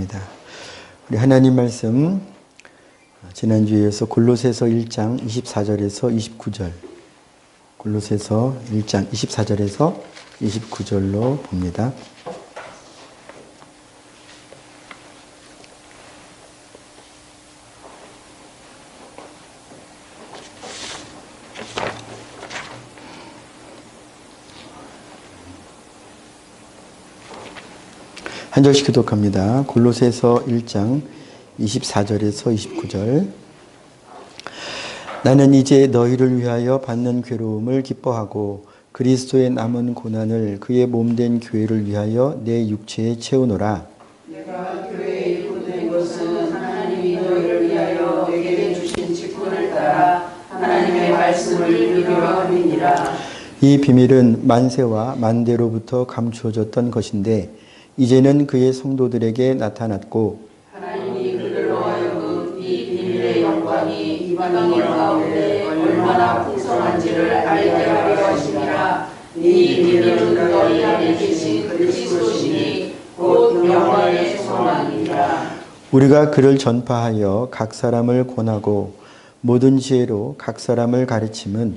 감사합니다. 우리 하나님 말씀 지난주에 이어서 골로새서 1장 24절에서 29절, 골로새서 1장 24절에서 29절로 봅니다. 한 절씩 교독합니다. 골로새서 1장 24절에서 29절. 나는 이제 너희를 위하여 받는 괴로움을 기뻐하고 그리스도의 남은 고난을 그의 몸된 교회를 위하여 내 육체에 채우노라. 내가 교회에 일꾼된 것은 하나님이 너희를 위하여 내게 주신 직분을 따라 하나님의 말씀을 이루려 함이니라. 이 비밀은 만세와 만대로부터 감추어졌던 것인데 이제는 그의 성도들에게 나타났고 하나님이 그들로 하여금 이 비밀의 영광이 이방인 가운데 얼마나 풍성한지를 알게 하려 하심이라. 이 비밀은 너희 안에 계신 그리스도시니 곧 영광의 소망이니라. 우리가 그를 전파하여 각 사람을 권하고 모든 지혜로 각 사람을 가르침은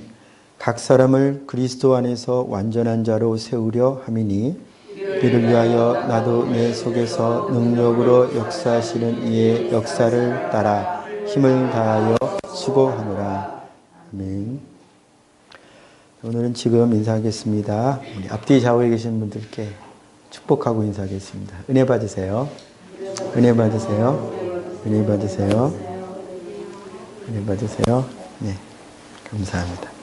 각 사람을 그리스도 안에서 완전한 자로 세우려 함이니 이를 위하여 나도 내 속에서 능력으로 역사하시는 이의 역사를 따라 힘을 다하여 수고하노라. 아멘. 오늘은 지금 인사하겠습니다. 우리 앞뒤 좌우에 계신 분들께 축복하고 인사하겠습니다. 은혜 받으세요. 은혜 받으세요. 은혜 받으세요. 은혜 받으세요. 네, 감사합니다.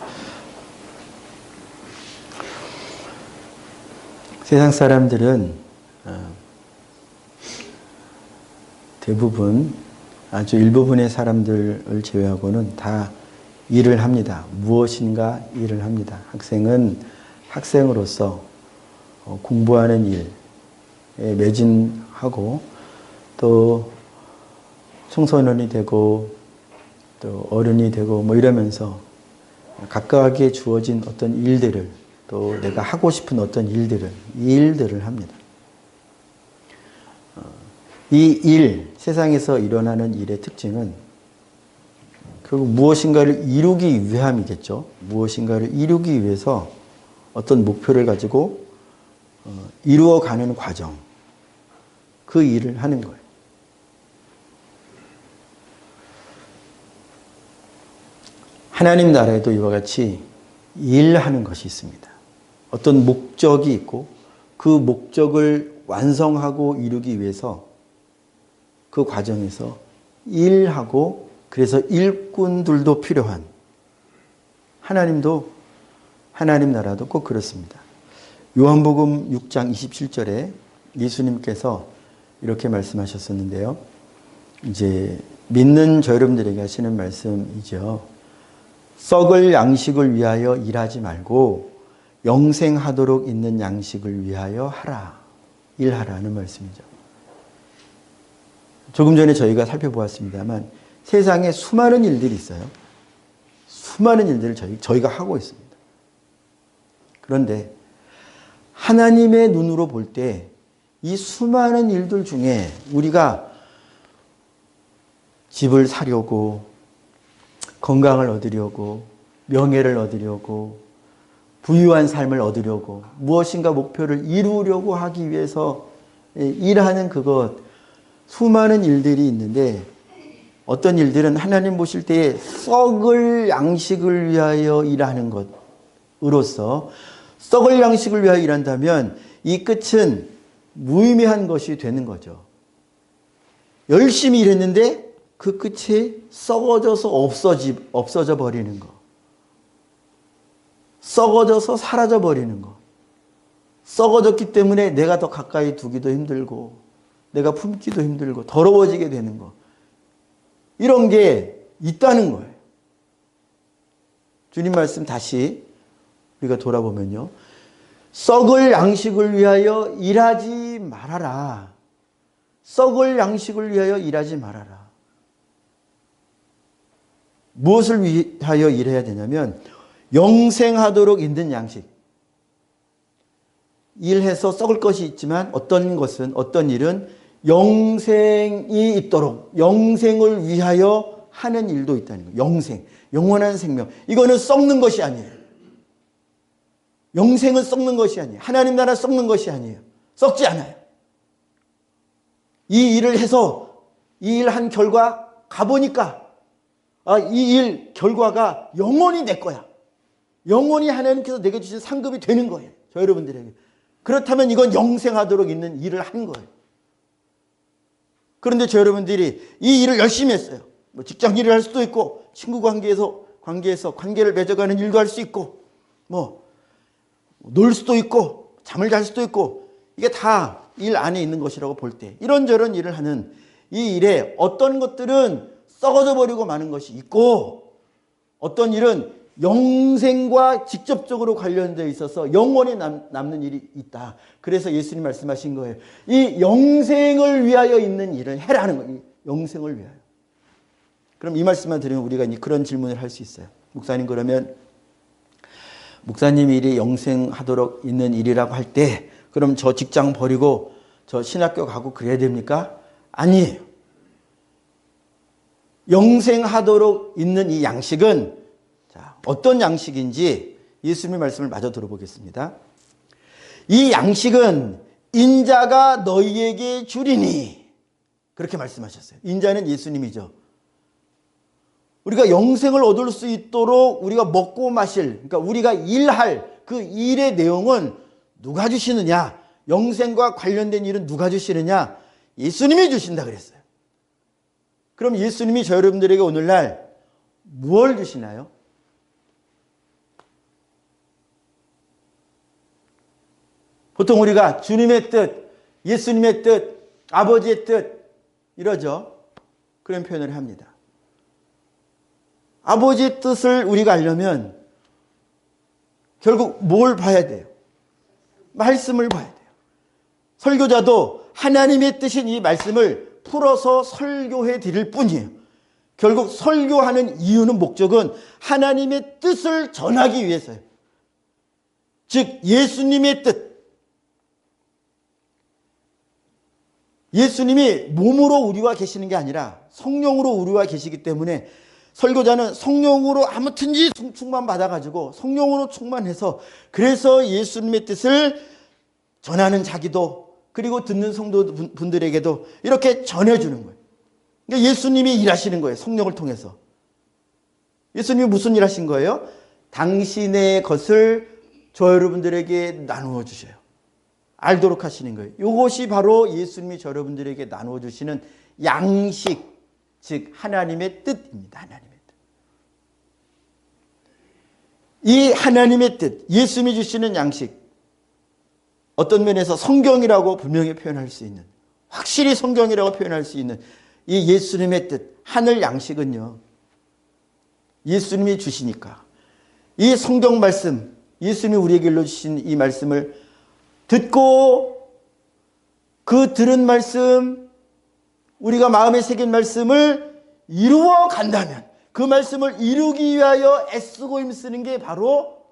세상 사람들은 대부분 아주 일부분의 사람들을 제외하고는 다 일을 합니다. 무엇인가 일을 합니다. 학생은 학생으로서 공부하는 일에 매진하고 또 청소년이 되고 또 어른이 되고 뭐 이러면서 각각에게 주어진 어떤 일들을 또 내가 하고 싶은 어떤 일들을 합니다. 이 일, 세상에서 일어나는 일의 특징은 결국 무엇인가를 이루기 위함이겠죠. 무엇인가를 이루기 위해서 어떤 목표를 가지고 이루어가는 과정, 그 일을 하는 거예요. 하나님 나라에도 이와 같이 일하는 것이 있습니다. 어떤 목적이 있고 그 목적을 완성하고 이루기 위해서 그 과정에서 일하고 그래서 일꾼들도 필요한 하나님도 하나님 나라도 꼭 그렇습니다. 요한복음 6장 27절에 예수님께서 이렇게 말씀하셨었는데요. 이제 믿는 저 여러분들에게 하시는 말씀이죠. 썩을 양식을 위하여 일하지 말고 영생하도록 있는 양식을 위하여 하라. 일하라는 말씀이죠. 조금 전에 저희가 살펴보았습니다만 세상에 수많은 일들이 있어요. 수많은 일들을 저희가 하고 있습니다. 그런데 하나님의 눈으로 볼 때 이 수많은 일들 중에 우리가 집을 사려고, 건강을 얻으려고, 명예를 얻으려고, 부유한 삶을 얻으려고, 무엇인가 목표를 이루려고 하기 위해서 일하는 그것, 수많은 일들이 있는데 어떤 일들은 하나님 보실 때에 썩을 양식을 위하여 일하는 것으로서 썩을 양식을 위하여 일한다면 이 끝은 무의미한 것이 되는 거죠. 열심히 일했는데 그 끝이 썩어져서 없어져 버리는 거. 썩어져서 사라져 버리는 거. 썩어졌기 때문에 내가 더 가까이 두기도 힘들고 내가 품기도 힘들고 더러워지게 되는 거. 이런 게 있다는 거예요. 주님 말씀 다시 우리가 돌아보면요. 썩을 양식을 위하여 일하지 말아라. 썩을 양식을 위하여 일하지 말아라. 무엇을 위하여 일해야 되냐면 영생하도록 있는 양식. 일해서 썩을 것이 있지만 어떤 일은 영생이 있도록 영생을 위하여 하는 일도 있다는 거예요. 영생, 영원한 생명. 이거는 썩는 것이 아니에요. 영생은 썩는 것이 아니에요. 하나님 나라 썩는 것이 아니에요. 썩지 않아요. 이 일을 해서 이 일 한 결과 가보니까 이 일 결과가 영원히 내 거야. 영원히 하나님께서 내게 주신 상급이 되는 거예요. 저 여러분들에게. 그렇다면 이건 영생하도록 있는 일을 한 거예요. 그런데 저 여러분들이 이 일을 열심히 했어요. 뭐 직장 일을 할 수도 있고 친구 관계를 맺어가는 일도 할 수 있고 뭐 놀 수도 있고 잠을 잘 수도 있고 이게 다 일 안에 있는 것이라고 볼 때 이런저런 일을 하는 이 일에 어떤 것들은 썩어져 버리고 마는 것이 있고 어떤 일은 영생과 직접적으로 관련되어 있어서 영원히 남는 일이 있다. 그래서 예수님 말씀하신 거예요. 이 영생을 위하여 있는 일을 해라는 거예요. 영생을 위하여. 그럼 이 말씀만 들으면 우리가 그런 질문을 할 수 있어요. 목사님, 그러면 목사님 일이 영생하도록 있는 일이라고 할 때 그럼 저 직장 버리고 저 신학교 가고 그래야 됩니까? 아니에요. 영생하도록 있는 이 양식은 어떤 양식인지 예수님의 말씀을 마저 들어보겠습니다. 이 양식은 인자가 너희에게 주리니 그렇게 말씀하셨어요. 인자는 예수님이죠. 우리가 영생을 얻을 수 있도록 우리가 먹고 마실, 그러니까 우리가 일할 그 일의 내용은 누가 주시느냐? 영생과 관련된 일은 누가 주시느냐? 예수님이 주신다 그랬어요. 그럼 예수님이 저 여러분들에게 오늘날 무엇을 주시나요? 보통 우리가 주님의 뜻, 예수님의 뜻, 아버지의 뜻 이러죠. 그런 표현을 합니다. 아버지의 뜻을 우리가 알려면 결국 뭘 봐야 돼요? 말씀을 봐야 돼요. 설교자도 하나님의 뜻인 이 말씀을 풀어서 설교해 드릴 뿐이에요. 결국 설교하는 이유는 목적은 하나님의 뜻을 전하기 위해서예요. 즉 예수님의 뜻. 예수님이 몸으로 우리와 계시는 게 아니라 성령으로 우리와 계시기 때문에 설교자는 성령으로 아무튼지 충만 받아가지고 성령으로 충만해서 그래서 예수님의 뜻을 전하는 자기도 그리고 듣는 성도분들에게도 이렇게 전해주는 거예요. 그러니까 예수님이 일하시는 거예요. 성령을 통해서. 예수님이 무슨 일 하신 거예요? 당신의 것을 저 여러분들에게 나누어 주셔요. 알도록 하시는 거예요. 이것이 바로 예수님이 저 여러분들에게 나누어 주시는 양식, 즉 하나님의 뜻입니다. 하나님의 뜻. 이 하나님의 뜻, 예수님이 주시는 양식, 어떤 면에서 성경이라고 분명히 표현할 수 있는, 확실히 성경이라고 표현할 수 있는 이 예수님의 뜻, 하늘 양식은요, 예수님이 주시니까 이 성경 말씀, 예수님이 우리에게 일러주신 이 말씀을 듣고 그 들은 말씀, 우리가 마음에 새긴 말씀을 이루어 간다면 그 말씀을 이루기 위하여 애쓰고 힘쓰는 게 바로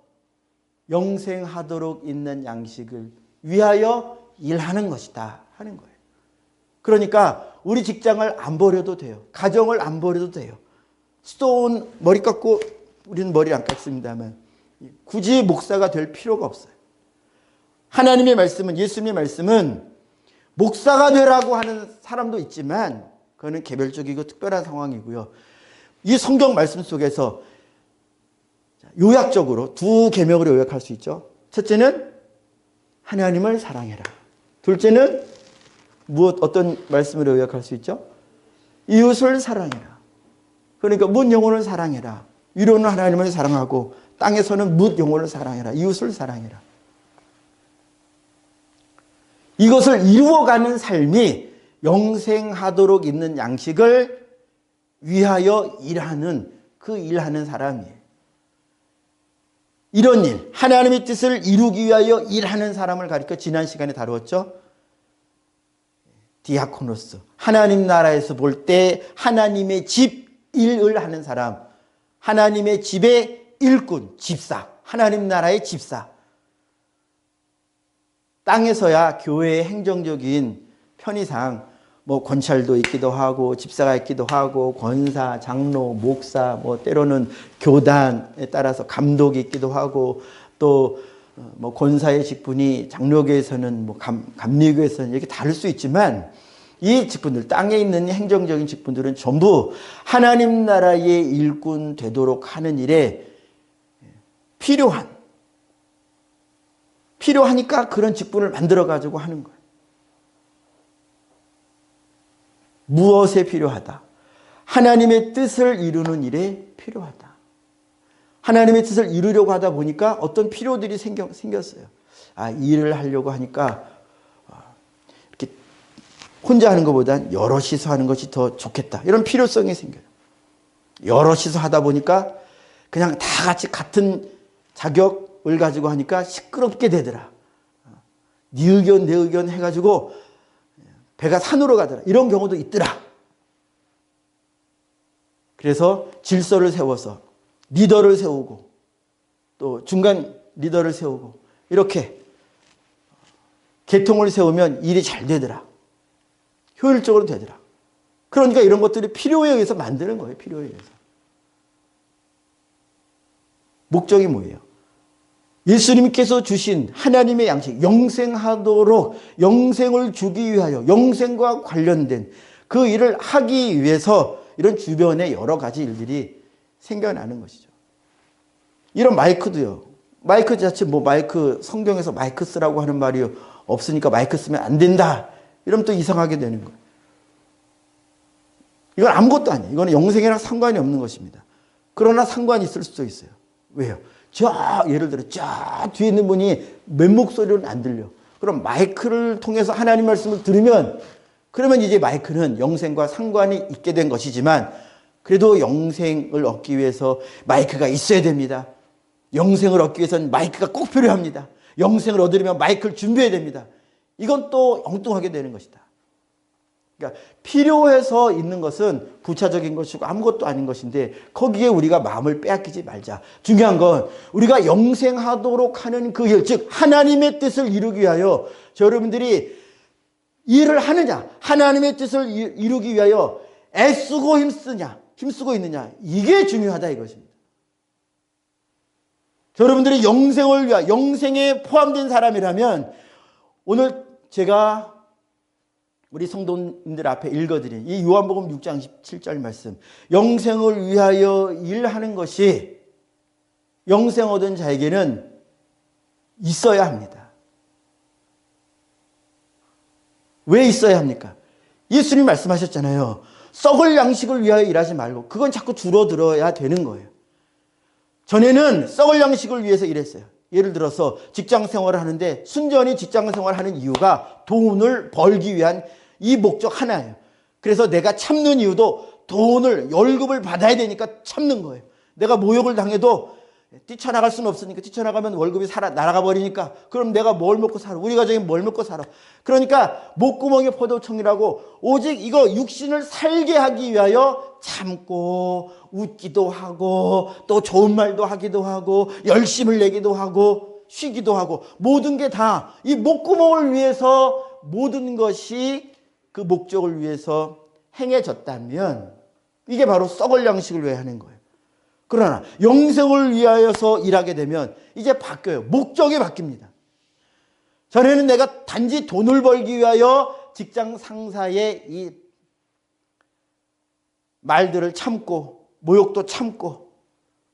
영생하도록 있는 양식을 위하여 일하는 것이다 하는 거예요. 그러니까 우리 직장을 안 버려도 돼요. 가정을 안 버려도 돼요. 수도원 머리 깎고, 우리는 머리 안 깎습니다만 굳이 목사가 될 필요가 없어요. 하나님의 말씀은, 예수님의 말씀은 목사가 되라고 하는 사람도 있지만 그거는 개별적이고 특별한 상황이고요. 이 성경 말씀 속에서 요약적으로 두 계명으로 요약할 수 있죠. 첫째는 하나님을 사랑해라. 둘째는 어떤 말씀으로 요약할 수 있죠? 이웃을 사랑해라. 그러니까 뭇 영혼을 사랑해라. 위로는 하나님을 사랑하고 땅에서는 뭇 영혼을 사랑해라. 이웃을 사랑해라. 이것을 이루어가는 삶이 영생하도록 있는 양식을 위하여 일하는, 그 일하는 사람이에요. 이런 일, 하나님의 뜻을 이루기 위하여 일하는 사람을 가리켜 지난 시간에 다루었죠. 디아코노스, 하나님 나라에서 볼 때 하나님의 집 일을 하는 사람, 하나님의 집의 일꾼, 집사, 하나님 나라의 집사. 땅에서야 교회의 행정적인 편의상 뭐 권찰도 있기도 하고 집사가 있기도 하고 권사, 장로, 목사, 뭐 때로는 교단에 따라서 감독이 있기도 하고 또 뭐 권사의 직분이 장로교에서는 뭐 감리교에서는 이렇게 다를 수 있지만 이 직분들, 땅에 있는 행정적인 직분들은 전부 하나님 나라의 일꾼 되도록 하는 일에 필요하니까 그런 직분을 만들어 가지고 하는 거예요. 무엇에 필요하다? 하나님의 뜻을 이루는 일에 필요하다. 하나님의 뜻을 이루려고 하다 보니까 어떤 필요들이 생겼어요. 이 일을 하려고 하니까 이렇게 혼자 하는 것보단 여럿이서 하는 것이 더 좋겠다. 이런 필요성이 생겨요. 여럿이서 하다 보니까 그냥 다 같이 같은 자격을 가지고 하니까 시끄럽게 되더라. 네 의견 내 의견 해가지고 배가 산으로 가더라. 이런 경우도 있더라. 그래서 질서를 세워서 리더를 세우고 또 중간 리더를 세우고 이렇게 계통을 세우면 일이 잘 되더라. 효율적으로 되더라. 그러니까 이런 것들이 필요에 의해서 만드는 거예요. 필요에 의해서. 목적이 뭐예요? 예수님께서 주신 하나님의 양식, 영생하도록 영생을 주기 위하여 영생과 관련된 그 일을 하기 위해서 이런 주변에 여러 가지 일들이 생겨나는 것이죠. 이런 마이크도요. 마이크 자체 마이크 성경에서 마이크 쓰라고 하는 말이 없으니까 마이크 쓰면 안 된다. 이러면 또 이상하게 되는 거예요. 이건 아무것도 아니에요. 이거는 영생이랑 상관이 없는 것입니다. 그러나 상관이 있을 수도 있어요. 왜요? 예를 들어 뒤에 있는 분이 맨 목소리로는 안 들려. 그럼 마이크를 통해서 하나님 말씀을 들으면 그러면 이제 마이크는 영생과 상관이 있게 된 것이지만 그래도 영생을 얻기 위해서 마이크가 있어야 됩니다. 영생을 얻기 위해서는 마이크가 꼭 필요합니다. 영생을 얻으려면 마이크를 준비해야 됩니다. 이건 또 엉뚱하게 되는 것이다. 그러니까 필요해서 있는 것은 부차적인 것이고 아무것도 아닌 것인데 거기에 우리가 마음을 빼앗기지 말자. 중요한 건 우리가 영생하도록 하는 그 일, 즉 하나님의 뜻을 이루기 위하여 여러분들이 일을 하느냐, 하나님의 뜻을 이루기 위하여 애쓰고 힘쓰고 있느냐, 이게 중요하다 이것입니다. 여러분들이 영생을 위하여 영생에 포함된 사람이라면 오늘 제가 우리 성도님들 앞에 읽어드린 이 요한복음 6장 17절 말씀, 영생을 위하여 일하는 것이 영생 얻은 자에게는 있어야 합니다. 왜 있어야 합니까? 예수님 말씀하셨잖아요. 썩을 양식을 위하여 일하지 말고 그건 자꾸 줄어들어야 되는 거예요. 전에는 썩을 양식을 위해서 일했어요. 예를 들어서 직장 생활을 하는데 순전히 직장 생활을 하는 이유가 돈을 벌기 위한 이 목적 하나예요. 그래서 내가 참는 이유도 돈을 월급을 받아야 되니까 참는 거예요. 내가 모욕을 당해도 뛰쳐나갈 수는 없으니까 뛰쳐나가면 월급이 날아가 버리니까 그럼 내가 뭘 먹고 살아? 우리 가정이 뭘 먹고 살아? 그러니까 목구멍에 포도청이라고 오직 이거 육신을 살게 하기 위하여 참고 웃기도 하고 또 좋은 말도 하기도 하고 열심을 내기도 하고 쉬기도 하고 모든 게 다 이 목구멍을 위해서 모든 것이 그 목적을 위해서 행해졌다면 이게 바로 썩을 양식을 위해 하는 거예요. 그러나 영생을 위하여서 일하게 되면 이제 바뀌어요. 목적이 바뀝니다. 전에는 내가 단지 돈을 벌기 위하여 직장 상사의 이 말들을 참고 모욕도 참고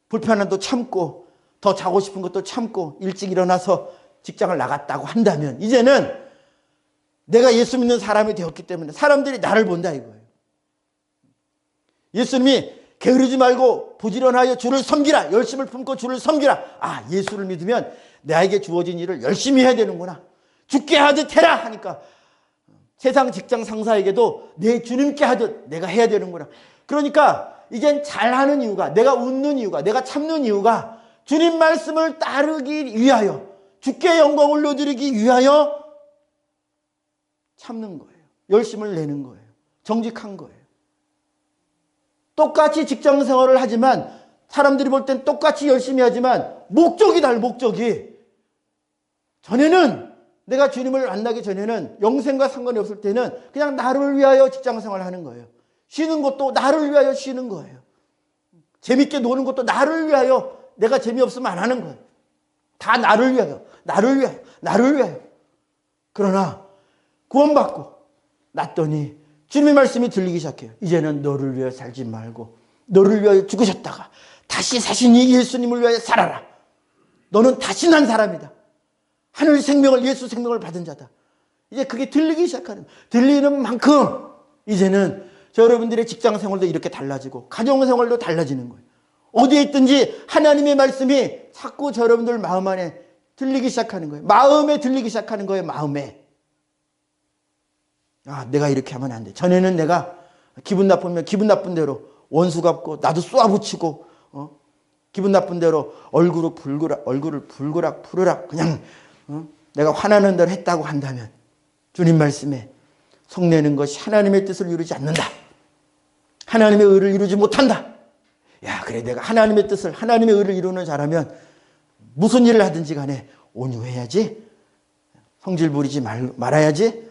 불편함도 참고 더 자고 싶은 것도 참고 일찍 일어나서 직장을 나갔다고 한다면 이제는 내가 예수 믿는 사람이 되었기 때문에 사람들이 나를 본다 이거예요. 예수님이 게으르지 말고 부지런하여 주를 섬기라. 열심을 품고 주를 섬기라. 예수를 믿으면 나에게 주어진 일을 열심히 해야 되는구나. 죽게 하듯 해라 하니까 세상 직장 상사에게도 내 주님께 하듯 내가 해야 되는구나. 그러니까 이젠 잘하는 이유가, 내가 웃는 이유가, 내가 참는 이유가 주님 말씀을 따르기 위하여, 주께 영광을 올려드리기 위하여 참는 거예요. 열심을 내는 거예요. 정직한 거예요. 똑같이 직장 생활을 하지만 사람들이 볼 땐 똑같이 열심히 하지만 목적이 달라. 목적이 전에는 내가 주님을 만나기 전에는 영생과 상관이 없을 때는 그냥 나를 위하여 직장생활을 하는 거예요. 쉬는 것도 나를 위하여 쉬는 거예요. 재밌게 노는 것도 나를 위하여, 내가 재미없으면 안 하는 거예요. 다 나를 위하여, 나를 위하여, 나를 위하여. 그러나 구원받고 났더니 주님의 말씀이 들리기 시작해요. 이제는 너를 위하여 살지 말고 너를 위하여 죽으셨다가 다시 사신 이 예수님을 위하여 살아라. 너는 다시 난 사람이다. 하늘 생명을, 예수 생명을 받은 자다. 이제 그게 들리기 시작하는, 들리는 만큼 이제는 저 여러분들의 직장 생활도 이렇게 달라지고 가정 생활도 달라지는 거예요. 어디에 있든지 하나님의 말씀이 자꾸 저 여러분들 마음 안에 들리기 시작하는 거예요. 마음에 들리기 시작하는 거예요. 마음에. 아, 내가 이렇게 하면 안 돼. 전에는 내가 기분 나쁘면 기분 나쁜 대로 원수 갚고 나도 쏘아붙이고 기분 나쁜 대로 얼굴을 불그락 푸르락 그냥 내가 화나는 대로 했다고 한다면 주님 말씀에 성내는 것이 하나님의 뜻을 이루지 않는다. 하나님의 의를 이루지 못한다. 야, 그래 내가 하나님의 뜻을, 하나님의 의를 이루는 자라면 무슨 일을 하든지 간에 온유해야지, 성질 부리지 말아야지.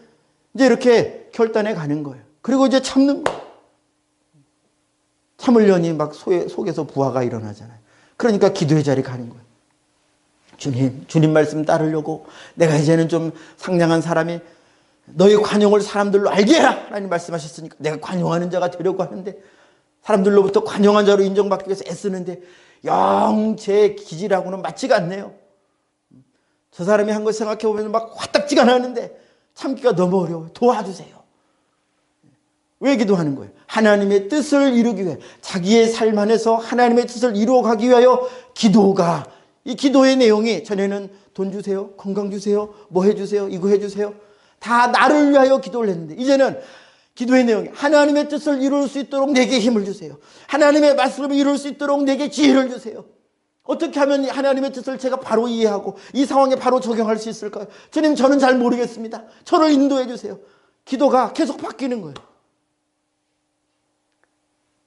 이제 이렇게 결단해 가는 거예요. 그리고 이제 참는 거예요. 참으려니 막 속에서 부하가 일어나잖아요. 그러니까 기도의 자리에 가는 거예요. 주님 말씀 따르려고 내가 이제는 좀 상냥한 사람이, 너의 관용을 사람들로 알게 해라. 하나님 말씀하셨으니까 내가 관용하는 자가 되려고 하는데, 사람들로부터 관용한 자로 인정받기 위해서 애쓰는데 영 제 기질하고는 맞지가 않네요. 저 사람이 한 거 생각해 보면 막 화딱지가 나는데 참기가 너무 어려워요. 도와주세요. 왜 기도하는 거예요? 하나님의 뜻을 이루기 위해, 자기의 삶 안에서 하나님의 뜻을 이루어가기 위하여 기도가, 이 기도의 내용이 전에는 돈 주세요, 건강 주세요, 뭐 해주세요, 이거 해주세요, 다 나를 위하여 기도를 했는데 이제는 기도의 내용이 하나님의 뜻을 이룰 수 있도록 내게 힘을 주세요. 하나님의 말씀을 이룰 수 있도록 내게 지혜를 주세요. 어떻게 하면 하나님의 뜻을 제가 바로 이해하고 이 상황에 바로 적용할 수 있을까요? 주님, 저는 잘 모르겠습니다. 저를 인도해 주세요. 기도가 계속 바뀌는 거예요.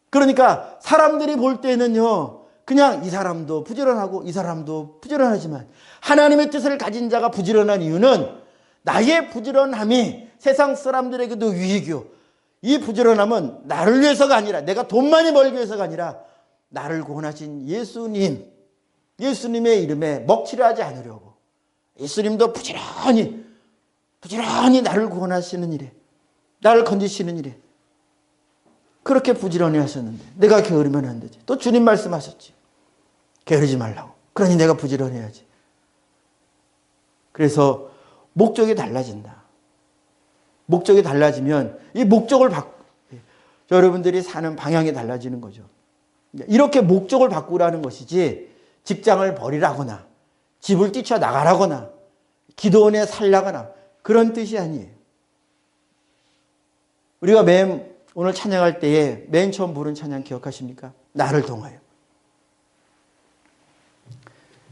그러니까 사람들이 볼 때는요, 그냥 이 사람도 부지런하고 이 사람도 부지런하지만 하나님의 뜻을 가진 자가 부지런한 이유는 나의 부지런함이 세상 사람들에게도 유익이요, 이 부지런함은 나를 위해서가 아니라, 내가 돈 많이 벌기 위해서가 아니라 나를 구원하신 예수님의 이름에 먹칠을 하지 않으려고, 예수님도 부지런히 나를 구원하시는 일에, 나를 건지시는 일에 그렇게 부지런히 하셨는데 내가 게으르면 안 되지. 또 주님 말씀하셨지, 게으르지 말라고. 그러니 내가 부지런해야지. 그래서 목적이 달라진다. 목적이 달라지면 이 목적을 여러분들이 사는 방향이 달라지는 거죠. 이렇게 목적을 바꾸라는 것이지 직장을 버리라거나 집을 뛰쳐나가라거나 기도원에 살라거나 그런 뜻이 아니에요. 우리가 오늘 찬양할 때에 맨 처음 부른 찬양 기억하십니까? 나를 통하여.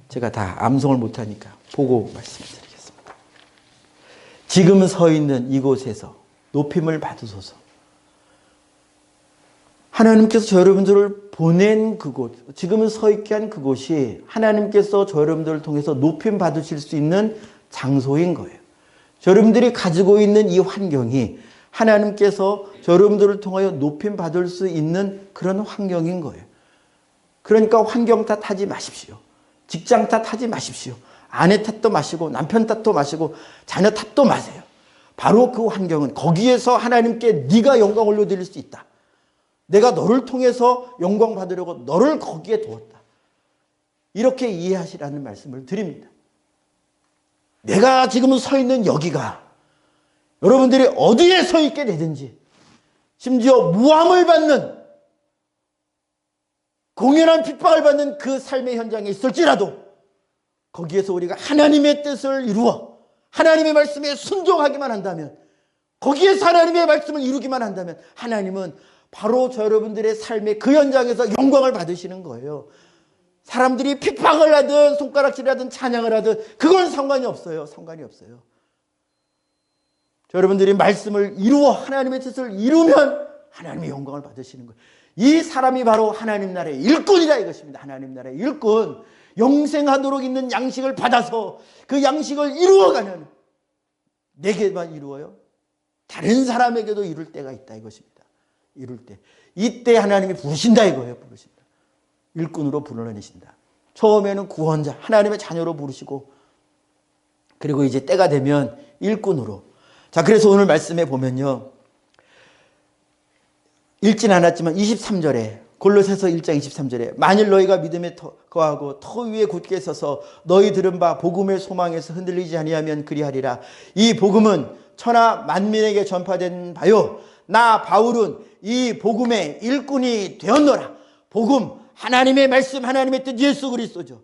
제가 다 암송을 못하니까 보고 말씀드리겠습니다. 지금 서 있는 이곳에서 높임을 받으소서. 하나님께서 저 여러분들을 보낸 그곳, 지금 서 있게 한 그곳이 하나님께서 저 여러분들을 통해서 높임 받으실 수 있는 장소인 거예요. 저 여러분들이 가지고 있는 이 환경이 하나님께서 저 여러분들을 통하여 높임 받을 수 있는 그런 환경인 거예요. 그러니까 환경 탓하지 마십시오. 직장 탓하지 마십시오. 아내 탓도 마시고 남편 탓도 마시고 자녀 탓도 마세요. 바로 그 환경은, 거기에서 하나님께 네가 영광 올려드릴 수 있다. 내가 너를 통해서 영광 받으려고 너를 거기에 두었다. 이렇게 이해하시라는 말씀을 드립니다. 내가 지금 서 있는 여기가 여러분들이 어디에 서 있게 되든지, 심지어 모함을 받는, 공연한 핍박을 받는 그 삶의 현장에 있을지라도 거기에서 우리가 하나님의 뜻을 이루어 하나님의 말씀에 순종하기만 한다면, 거기에서 하나님의 말씀을 이루기만 한다면 하나님은 바로 저 여러분들의 삶의 그 현장에서 영광을 받으시는 거예요. 사람들이 핍박을 하든 손가락질을 하든 찬양을 하든 그건 상관이 없어요. 상관이 없어요. 저 여러분들이 말씀을 이루어 하나님의 뜻을 이루면 하나님의 영광을 받으시는 거예요. 이 사람이 바로 하나님 나라의 일꾼이다 이것입니다. 하나님 나라의 일꾼. 영생하도록 있는 양식을 받아서 그 양식을 이루어가는, 내게만 이루어요? 다른 사람에게도 이룰 때가 있다 이것입니다. 이룰 때. 이때 하나님이 부르신다 이거예요. 부르신다. 일꾼으로 불러내신다. 처음에는 구원자, 하나님의 자녀로 부르시고, 그리고 이제 때가 되면 일꾼으로. 자, 그래서 오늘 말씀에 보면요, 읽진 않았지만 23절에, 골로새서 1장 23절에 만일 너희가 믿음에 거하고 터 위에 굳게 서서 너희 들은 바 복음의 소망에서 흔들리지 아니하면 그리하리라. 이 복음은 천하 만민에게 전파된 바요, 나 바울은 이 복음의 일꾼이 되었노라. 복음, 하나님의 말씀, 하나님의 뜻, 예수 그리스도죠.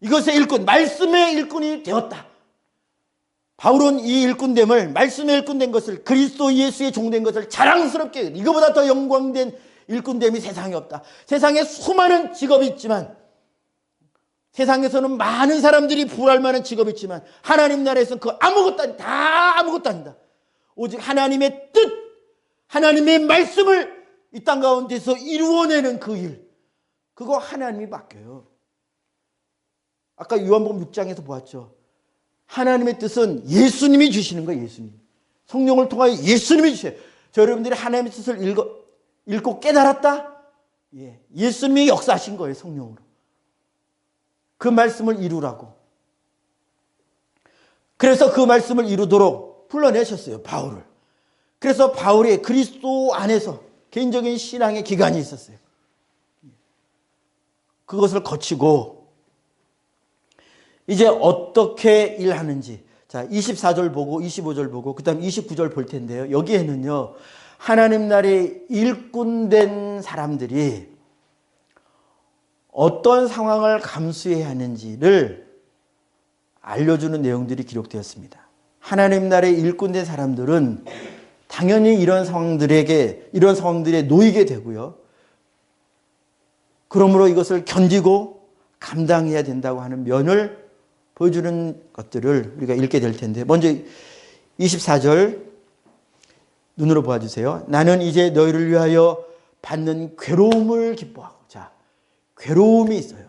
이것의 일꾼, 말씀의 일꾼이 되었다. 바울은 이 일꾼됨을, 말씀의 일꾼된 것을, 그리스도 예수의 종된 것을 자랑스럽게, 이거보다 더 영광된 일꾼됨이 세상에 없다. 세상에 수많은 직업이 있지만, 세상에서는 많은 사람들이 부할 만한 직업이 있지만, 하나님 나라에서는 그 아무것도 아니다. 다 아무것도 아니다. 오직 하나님의 뜻, 하나님의 말씀을 이 땅 가운데서 이루어내는 그 일, 그거 하나님이 맡겨요. 아까 요한복음 6장에서 보았죠. 하나님의 뜻은 예수님이 주시는 거예요. 예수님. 성령을 통하여 예수님이 주셔요. 저 여러분들이 하나님의 뜻을 읽고 깨달았다? 예, 예수님이 역사하신 거예요. 성령으로. 그 말씀을 이루라고. 그래서 그 말씀을 이루도록 불러내셨어요. 바울을. 그래서 바울이 그리스도 안에서 개인적인 신앙의 기간이 있었어요. 그것을 거치고 이제 어떻게 일하는지, 자 24절 보고 25절 보고 그 다음 29절 볼 텐데요. 여기에는요, 하나님 나라의 일꾼된 사람들이 어떤 상황을 감수해야 하는지를 알려주는 내용들이 기록되었습니다. 하나님 나라의 일꾼된 사람들은 당연히 이런 상황들에 놓이게 되고요. 그러므로 이것을 견디고 감당해야 된다고 하는 면을 보여주는 것들을 우리가 읽게 될 텐데, 먼저 24절 눈으로 보아주세요. 나는 이제 너희를 위하여 받는 괴로움을 기뻐하고. 자, 괴로움이 있어요.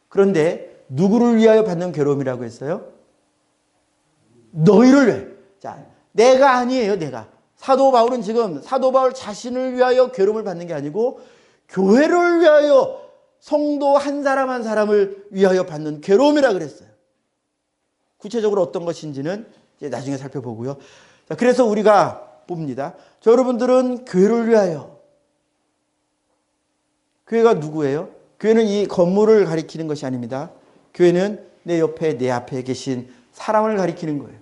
그런데 누구를 위하여 받는 괴로움이라고 했어요? 너희를 위해. 자, 내가 아니에요. 내가. 사도 바울은 지금 사도 바울 자신을 위하여 괴로움을 받는 게 아니고 교회를 위하여, 성도 한 사람 한 사람을 위하여 받는 괴로움이라 그랬어요. 구체적으로 어떤 것인지는 이제 나중에 살펴보고요. 자, 그래서 우리가 봅니다. 저 여러분들은 교회를 위하여. 교회가 누구예요? 교회는 이 건물을 가리키는 것이 아닙니다. 교회는 내 옆에, 내 앞에 계신 사람을 가리키는 거예요.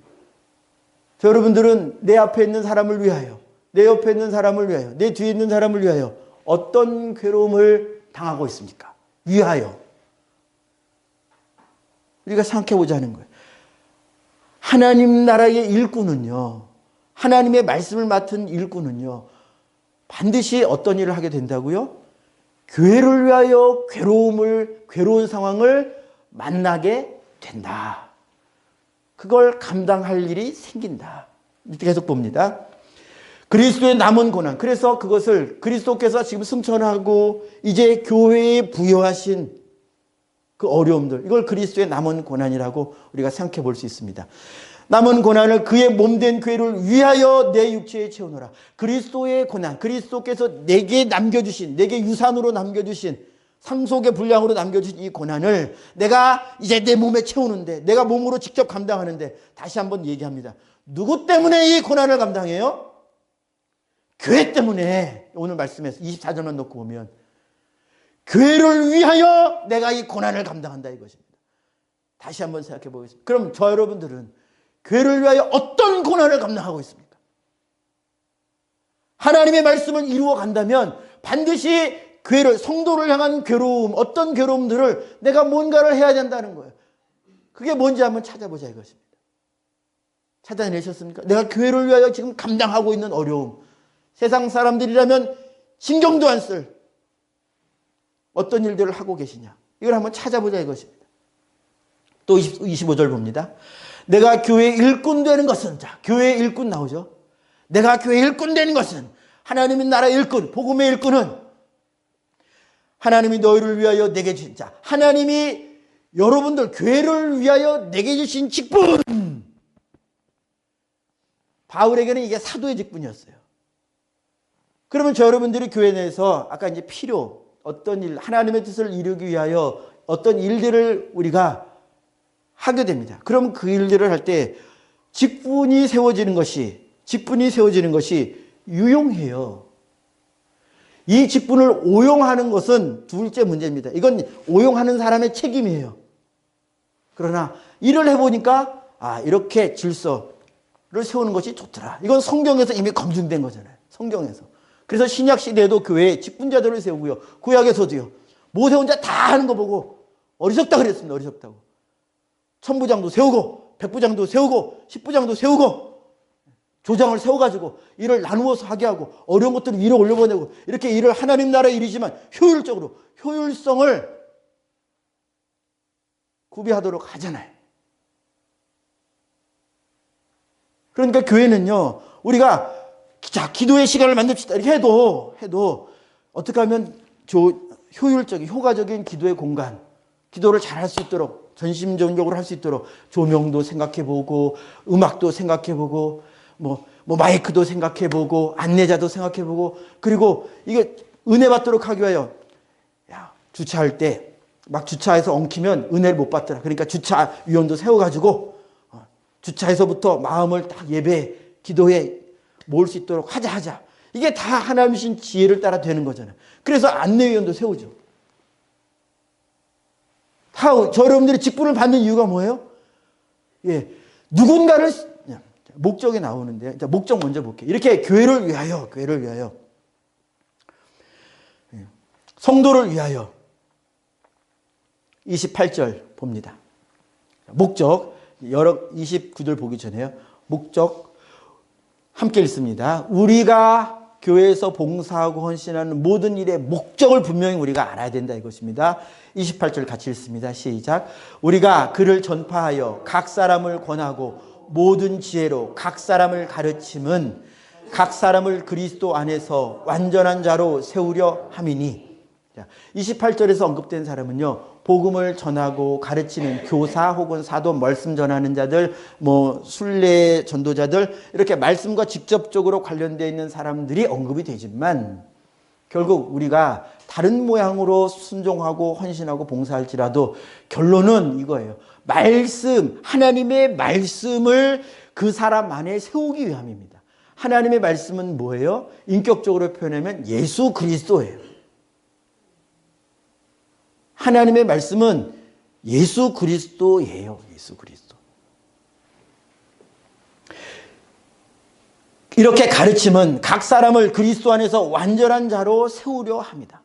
저 여러분들은 내 앞에 있는 사람을 위하여, 내 옆에 있는 사람을 위하여, 내 뒤에 있는 사람을 위하여 어떤 괴로움을 당하고 있습니까? 위하여. 우리가 생각해 보자는 거예요. 하나님 나라의 일꾼은요, 하나님의 말씀을 맡은 일꾼은요, 반드시 어떤 일을 하게 된다고요? 교회를 위하여 괴로운 상황을 만나게 된다. 그걸 감당할 일이 생긴다. 이렇게 계속 봅니다. 그리스도의 남은 고난. 그래서 그것을 그리스도께서 지금 승천하고 이제 교회에 부여하신 그 어려움들, 이걸 그리스도의 남은 고난이라고 우리가 생각해 볼 수 있습니다. 남은 고난을 그의 몸된 교회를 위하여 내 육체에 채우노라. 그리스도의 고난, 그리스도께서 내게 남겨주신, 내게 유산으로 남겨주신, 상속의 분량으로 남겨주신 이 고난을 내가 이제 내 몸에 채우는데, 내가 몸으로 직접 감당하는데, 다시 한번 얘기합니다. 누구 때문에 이 고난을 감당해요? 교회 때문에. 오늘 말씀에서 24절만 놓고 보면 교회를 위하여 내가 이 고난을 감당한다 이것입니다. 다시 한번 생각해 보겠습니다. 그럼 저 여러분들은 교회를 위하여 어떤 고난을 감당하고 있습니까? 하나님의 말씀을 이루어 간다면 반드시 교회를, 성도를 향한 괴로움, 어떤 괴로움들을 내가 뭔가를 해야 된다는 거예요. 그게 뭔지 한번 찾아보자 이것입니다. 찾아내셨습니까? 내가 교회를 위하여 지금 감당하고 있는 어려움, 세상 사람들이라면 신경도 안 쓸 어떤 일들을 하고 계시냐, 이걸 한번 찾아보자 이것입니다. 또 25절 봅니다. 내가 교회 일꾼 되는 것은, 자, 교회 일꾼 나오죠. 내가 교회 일꾼 되는 것은, 하나님의 나라 일꾼, 복음의 일꾼은 하나님이 너희를 위하여 내게 주신 자, 하나님이 여러분들 교회를 위하여 내게 주신 직분. 바울에게는 이게 사도의 직분이었어요. 그러면 저 여러분들이 교회 내에서 아까 이제 필요, 어떤 일, 하나님의 뜻을 이루기 위하여 어떤 일들을 우리가 하게 됩니다. 그럼 그 일들을 할 때 직분이 세워지는 것이 유용해요. 이 직분을 오용하는 것은 둘째 문제입니다. 이건 오용하는 사람의 책임이에요. 그러나 일을 해보니까 이렇게 질서를 세우는 것이 좋더라. 이건 성경에서 이미 검증된 거잖아요. 성경에서. 그래서 신약 시대에도 교회에 직분자들을 세우고요. 구약에서도요. 모세 혼자 다 하는 거 보고 어리석다 그랬습니다. 어리석다고. 천부장도 세우고 백부장도 세우고 십부장도 세우고 조장을 세워가지고 일을 나누어서 하게 하고 어려운 것들을 위로 올려보내고 이렇게 일을 하나님 나라의 일이지만 효율적으로 효율성을 구비하도록 하잖아요. 그러니까 교회는요, 우리가 기도의 시간을 만듭시다 이렇게 해도 어떻게 하면 효율적인 효과적인 기도의 공간, 기도를 잘 할 수 있도록 전심전력으로 할 수 있도록 조명도 생각해보고 음악도 생각해보고 뭐 마이크도 생각해보고 안내자도 생각해보고 그리고 이게 은혜 받도록 하기 위하여 주차할 때 막 주차해서 엉키면 은혜를 못 받더라. 그러니까 주차위원도 세워가지고 주차에서부터 마음을 딱 예배 기도에 모을 수 있도록 하자. 이게 다 하나님 주신 지혜를 따라 되는 거잖아요. 그래서 안내위원도 세우죠. 저 여러분들이 직분을 받는 이유가 뭐예요? 누군가를 목적이 나오는데 목적 먼저 볼게요. 이렇게 교회를 위하여 성도를 위하여 28절 봅니다. 목적 29절 보기 전에요. 목적 함께 읽습니다. 우리가 교회에서 봉사하고 헌신하는 모든 일의 목적을 분명히 우리가 알아야 된다 이것입니다. 28절 같이 읽습니다. 시작. 우리가 그를 전파하여 각 사람을 권하고 모든 지혜로 각 사람을 가르침은 각 사람을 그리스도 안에서 완전한 자로 세우려 함이니. 28절에서 언급된 사람은요, 복음을 전하고 가르치는 교사 혹은 사도, 말씀 전하는 자들, 순례 전도자들, 이렇게 말씀과 직접적으로 관련되어 있는 사람들이 언급이 되지만 결국 우리가 다른 모양으로 순종하고 헌신하고 봉사할지라도 결론은 이거예요. 하나님의 말씀을 그 사람 안에 세우기 위함입니다. 하나님의 말씀은 뭐예요? 인격적으로 표현하면 예수 그리스도예요. 하나님의 말씀은 예수 그리스도예요. 예수 그리스도. 이렇게 가르침은 각 사람을 그리스도 안에서 완전한 자로 세우려 합니다.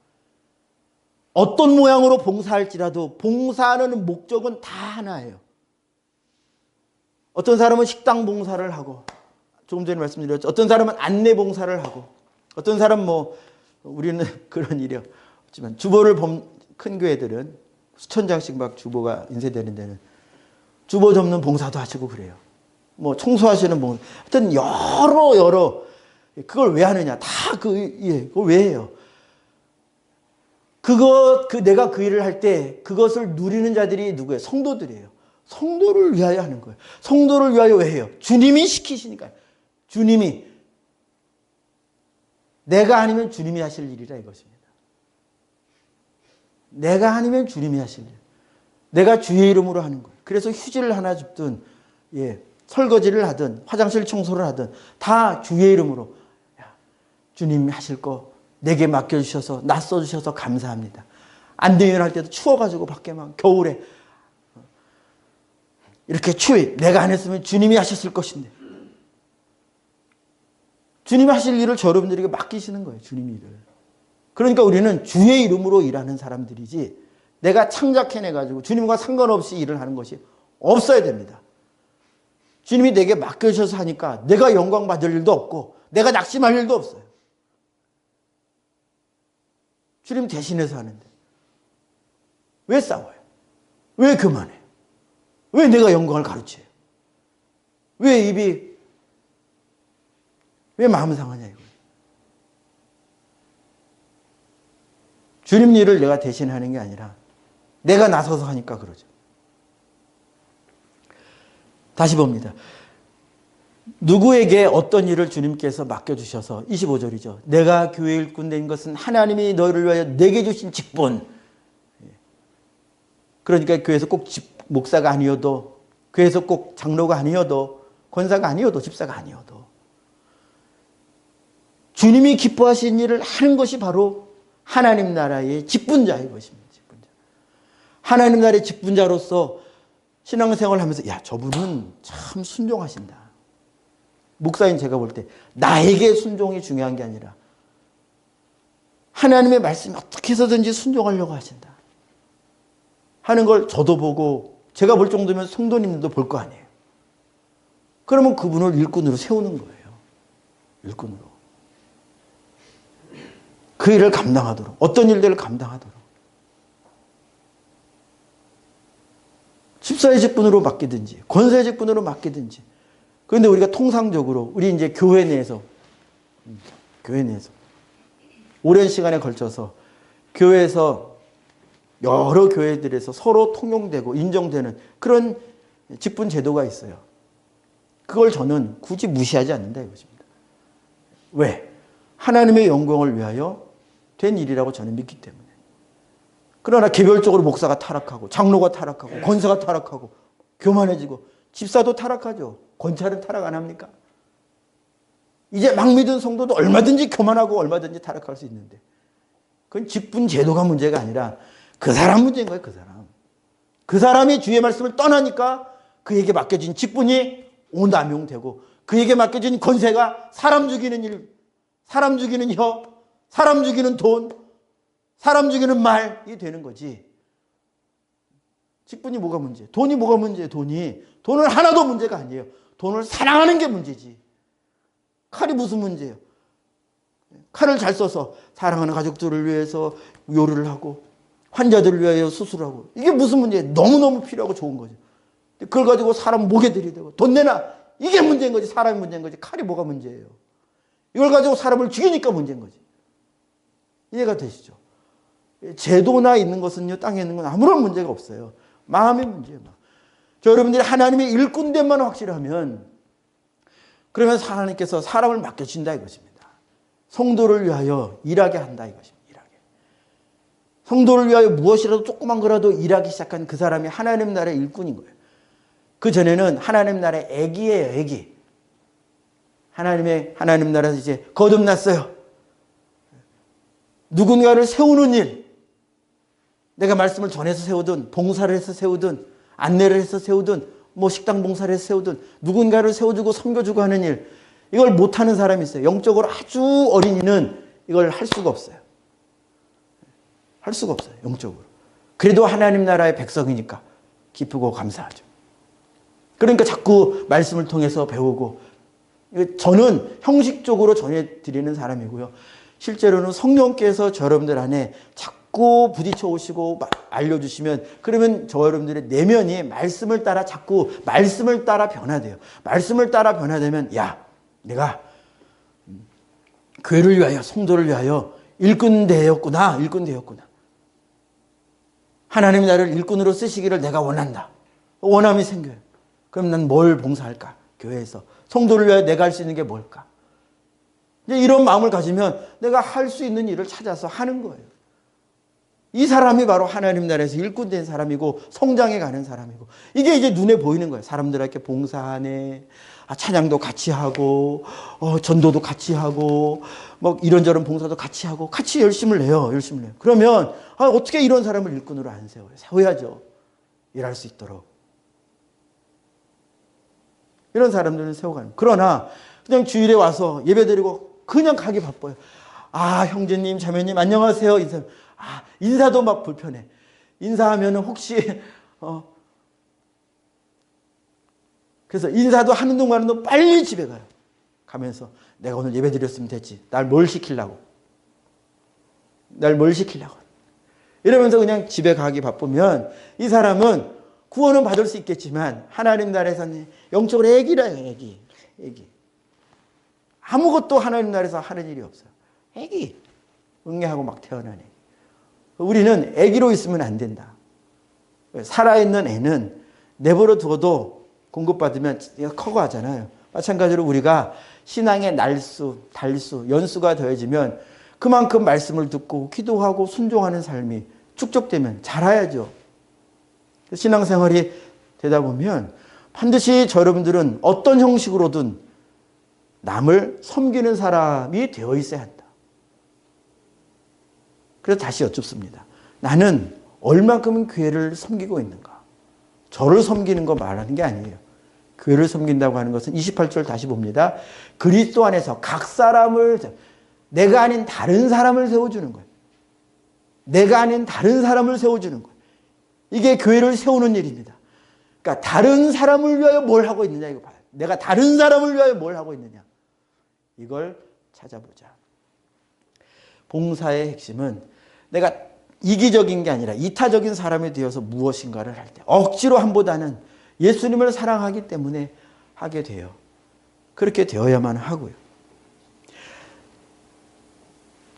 어떤 모양으로 봉사할지라도 봉사하는 목적은 다 하나예요. 어떤 사람은 식당 봉사를 하고, 조금 전에 말씀드렸죠. 어떤 사람은 안내 봉사를 하고, 어떤 사람은 우리는 그런 일이 없지만 주보를 큰 교회들은 수천 장씩 막 주보가 인쇄되는 데는 주보 접는 봉사도 하시고 그래요. 청소하시는 봉사. 하여튼 여러 그걸 왜 하느냐? 그걸 왜 해요? 내가 그 일을 할 때 그것을 누리는 자들이 누구예요? 성도들이에요. 성도를 위하여 하는 거예요. 성도를 위하여 왜 해요? 주님이 시키시니까요. 주님이. 내가 아니면 주님이 하실 일이라 이것입니다. 내가 아니면 주님이 하실 일. 내가 주의 이름으로 하는 거예요. 그래서 휴지를 하나 줍든, 설거지를 하든, 화장실 청소를 하든, 다 주의 이름으로. 주님이 하실 거 내게 맡겨주셔서, 나 써주셔서 감사합니다. 안대위원 할 때도 추워가지고 밖에 막 겨울에 이렇게 추위. 내가 안 했으면 주님이 하셨을 것인데. 주님이 하실 일을 저 여러분들에게 맡기시는 거예요. 주님이 일을. 그러니까 우리는 주의 이름으로 일하는 사람들이지 내가 창작해내가지고 주님과 상관없이 일을 하는 것이 없어야 됩니다. 주님이 내게 맡겨주셔서 하니까 내가 영광 받을 일도 없고 내가 낙심할 일도 없어요. 주님 대신해서 하는데 왜 싸워요? 왜 교만해요? 왜 내가 영광을 가르쳐요? 왜 마음 상하냐 이거예요. 주님 일을 내가 대신하는 게 아니라 내가 나서서 하니까 그러죠. 다시 봅니다. 누구에게 어떤 일을 주님께서 맡겨주셔서 25절이죠. 내가 교회 일꾼 된 것은 하나님이 너희를 위하여 내게 주신 직분. 그러니까 교회에서 꼭 목사가 아니어도, 교회에서 꼭 장로가 아니어도, 권사가 아니어도, 집사가 아니어도 주님이 기뻐하신 일을 하는 것이 바로 하나님 나라의 직분자인 것입니다. 직분자. 하나님 나라의 직분자로서 신앙생활을 하면서 야, 저분은 참 순종하신다. 목사인 제가 볼 때 나에게 순종이 중요한 게 아니라 하나님의 말씀이 어떻게 해서든지 순종하려고 하신다 하는 걸 저도 보고 제가 볼 정도면 성도님들도 볼 거 아니에요. 그러면 그분을 일꾼으로 세우는 거예요. 일꾼으로. 그 일을 감당하도록, 어떤 일들을 감당하도록. 집사의 직분으로 맡기든지 권사의 직분으로 맡기든지. 그런데 우리가 통상적으로 우리 이제 교회 내에서 오랜 시간에 걸쳐서 교회에서 여러 교회들에서 서로 통용되고 인정되는 그런 직분 제도가 있어요. 그걸 저는 굳이 무시하지 않는다 이것입니다. 왜? 하나님의 영광을 위하여 된 일이라고 저는 믿기 때문에. 그러나 개별적으로 목사가 타락하고 장로가 타락하고 권사가 타락하고 교만해지고 집사도 타락하죠. 권찰은 타락 안 합니까? 이제 막 믿은 성도도 얼마든지 교만하고 얼마든지 타락할 수 있는데 그건 직분 제도가 문제가 아니라 그 사람 문제인 거예요. 그 사람. 그 사람이 주의 말씀을 떠나니까 그에게 맡겨진 직분이 오남용되고 그에게 맡겨진 권세가 사람 죽이는 일, 사람 죽이는 혀, 사람 죽이는 돈, 사람 죽이는 말이 되는 거지. 직분이 뭐가 문제예요? 돈이 뭐가 문제예요? 돈은 하나도 문제가 아니에요. 돈을 사랑하는 게 문제지. 칼이 무슨 문제예요? 칼을 잘 써서 사랑하는 가족들을 위해서 요리를 하고 환자들을 위하여 수술하고 이게 무슨 문제예요? 너무너무 필요하고 좋은 거죠. 그걸 가지고 사람 목에 들이대고 돈 내놔. 이게 문제인 거지. 사람이 문제인 거지. 칼이 뭐가 문제예요? 이걸 가지고 사람을 죽이니까 문제인 거지. 이해가 되시죠? 제도나 있는 것은요, 땅에 있는 건 아무런 문제가 없어요. 마음의 문제예요. 저 여러분들이 하나님의 일꾼됨만 확실하면 그러면 하나님께서 사람을 맡겨주신다 이것입니다. 성도를 위하여 일하게 한다 이것입니다. 일하게. 성도를 위하여 무엇이라도 조그만 거라도 일하기 시작한 그 사람이 하나님 나라의 일꾼인 거예요. 그 전에는 하나님 나라의 애기예요. 애기. 하나님 나라에서 이제 거듭났어요. 누군가를 세우는 일. 내가 말씀을 전해서 세우든 봉사를 해서 세우든 안내를 해서 세우든 뭐 식당 봉사를 해서 세우든 누군가를 세워주고 섬겨주고 하는 일. 이걸 못하는 사람이 있어요. 영적으로 아주 어린이는 이걸 할 수가 없어요. 할 수가 없어요. 영적으로. 그래도 하나님 나라의 백성이니까 기쁘고 감사하죠. 그러니까 자꾸 말씀을 통해서 배우고 저는 형식적으로 전해드리는 사람이고요. 실제로는 성령께서 저 여러분들 안에 자꾸 부딪혀 오시고 알려주시면 그러면 저 여러분들의 내면이 말씀을 따라 자꾸 말씀을 따라 변화돼요. 말씀을 따라 변화되면 야 내가 교회를 위하여 성도를 위하여 일꾼 되었구나. 하나님이 나를 일꾼으로 쓰시기를 내가 원한다. 원함이 생겨요. 그럼 난 뭘 봉사할까? 교회에서. 성도를 위하여 내가 할 수 있는 게 뭘까? 이제 이런 마음을 가지면 내가 할 수 있는 일을 찾아서 하는 거예요. 이 사람이 바로 하나님 나라에서 일꾼 된 사람이고 성장해 가는 사람이고 이게 이제 눈에 보이는 거예요. 사람들에게 봉사하네. 찬양도 같이 하고 전도도 같이 하고 뭐 이런저런 봉사도 같이 하고 같이 열심을 내요. 그러면 어떻게 이런 사람을 일꾼으로 안 세워요? 세워야죠. 일할 수 있도록. 이런 사람들은 세워가는. 그러나 그냥 주일에 와서 예배드리고 그냥 가기 바빠요. 형제님, 자매님 안녕하세요. 인사도 막 불편해. 인사하면 혹시 그래서 인사도 하는 동안은 빨리 집에 가요. 가면서 내가 오늘 예배드렸으면 됐지. 날 뭘 시키려고. 이러면서 그냥 집에 가기 바쁘면 이 사람은 구원은 받을 수 있겠지만 하나님 나라에서는 영적으로 애기라요. 애기. 아무것도 하나님 나라에서 하는 일이 없어요. 애기. 응애하고 막 태어난 애기. 우리는 애기로 있으면 안 된다. 살아있는 애는 내버려 두어도 공급받으면 커가잖아요. 마찬가지로 우리가 신앙의 날수, 달수, 연수가 더해지면 그만큼 말씀을 듣고 기도하고 순종하는 삶이 축적되면 자라야죠. 신앙생활이 되다 보면 반드시 여러분들은 어떤 형식으로든 남을 섬기는 사람이 되어 있어야 한다. 그래서 다시 여쭙습니다. 나는 얼마큼 교회를 섬기고 있는가? 저를 섬기는 거 말하는 게 아니에요. 교회를 섬긴다고 하는 것은 28절 다시 봅니다. 그리스도 안에서 각 사람을, 내가 아닌 다른 사람을 세워주는 거예요. 내가 아닌 다른 사람을 세워주는 거예요. 이게 교회를 세우는 일입니다. 그러니까 다른 사람을 위하여 뭘 하고 있느냐 이거 봐요. 내가 다른 사람을 위하여 뭘 하고 있느냐. 이걸 찾아보자. 봉사의 핵심은 내가 이기적인 게 아니라 이타적인 사람이 되어서 무엇인가를 할 때 억지로 함보다는 예수님을 사랑하기 때문에 하게 돼요. 그렇게 되어야만 하고요.